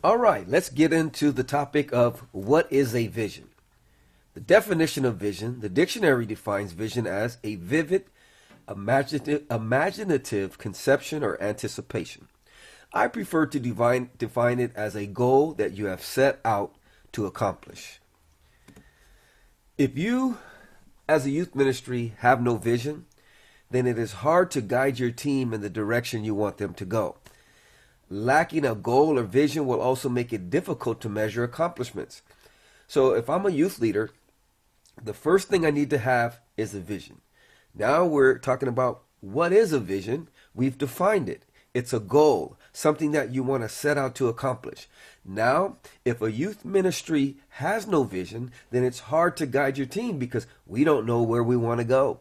All right, let's get into the topic of what is a vision. The definition of vision, the dictionary defines vision as a vivid, imaginative conception or anticipation. I prefer to define it as a goal that you have set out to accomplish. If you, as a youth ministry, have no vision, then it is hard to guide your team in the direction you want them to go. Lacking a goal or vision will also make it difficult to measure accomplishments. So if I'm a youth leader, the first thing I need to have is a vision. Now we're talking about what is a vision. We've defined it. It's a goal, something that you want to set out to accomplish. Now, if a youth ministry has no vision, then it's hard to guide your team because we don't know where we want to go.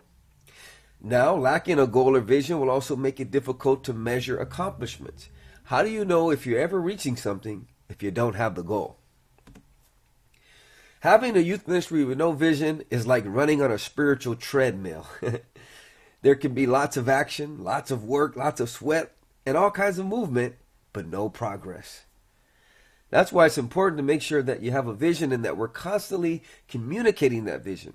Now, lacking a goal or vision will also make it difficult to measure accomplishments. How do you know if you're ever reaching something if you don't have the goal? Having a youth ministry with no vision is like running on a spiritual treadmill. There can be lots of action, lots of work, lots of sweat, and all kinds of movement, but no progress. That's why it's important to make sure that you have a vision and that we're constantly communicating that vision.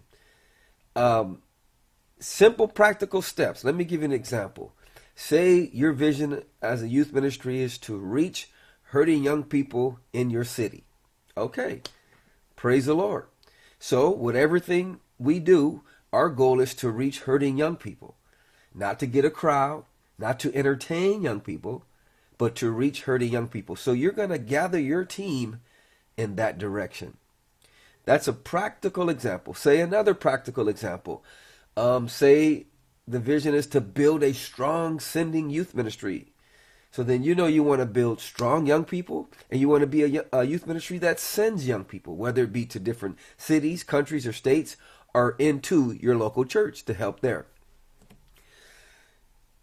Simple practical steps. Let me give you an example. Say your vision as a youth ministry is to reach hurting young people in your city. Okay, praise the Lord. So with everything we do, our goal is to reach hurting young people. Not to get a crowd, not to entertain young people, but to reach hurting young people. So you're going to gather your team in that direction. That's a practical example. Say another practical example. Say the vision is to build a strong sending youth ministry. So then you want to build strong young people, and you want to be a youth ministry that sends young people, whether it be to different cities, countries, or states, or into your local church to help there.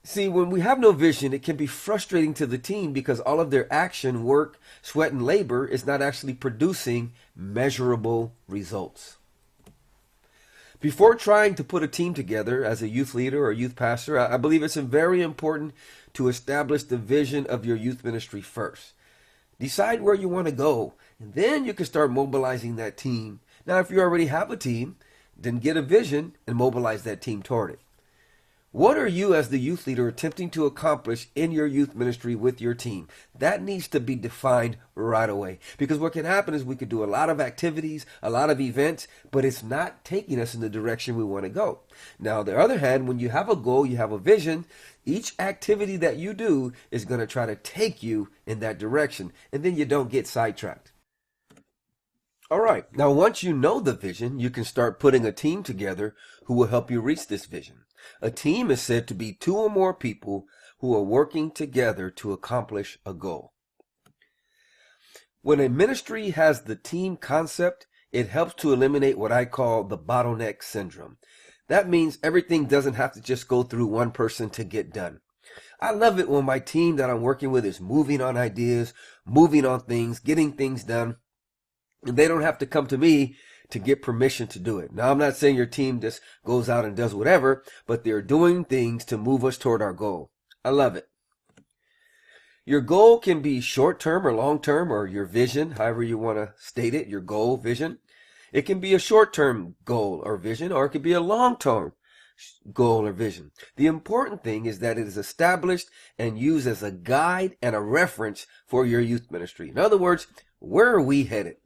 See, when we have no vision, it can be frustrating to the team because all of their action, work, sweat, and labor is not actually producing measurable results. Before trying to put a team together as a youth leader or youth pastor, I believe it's very important to establish the vision of your youth ministry first. Decide where you want to go, and then you can start mobilizing that team. Now, if you already have a team, then get a vision and mobilize that team toward it. What are you as the youth leader attempting to accomplish in your youth ministry with your team? That needs to be defined right away. Because what can happen is we could do a lot of activities, a lot of events, but it's not taking us in the direction we want to go. Now, on the other hand, when you have a goal, you have a vision, each activity that you do is going to try to take you in that direction. And then you don't get sidetracked. All right. Now, once you know the vision, you can start putting a team together who will help you reach this vision. A team is said to be two or more people who are working together to accomplish a goal. When a ministry has the team concept, it helps to eliminate what I call the bottleneck syndrome. That means everything doesn't have to just go through one person to get done. I love it when my team that I'm working with is moving on ideas, moving on things, getting things done, and they don't have to come to me to get permission to do it. Now, I'm not saying your team just goes out and does whatever, but they're doing things to move us toward our goal. I love it. Your goal can be short-term or long-term, or your vision, however you want to state it, your goal, vision. It can be a short-term goal or vision, or it could be a long-term goal or vision. The important thing is that it is established and used as a guide and a reference for your youth ministry. In other words, where are we headed?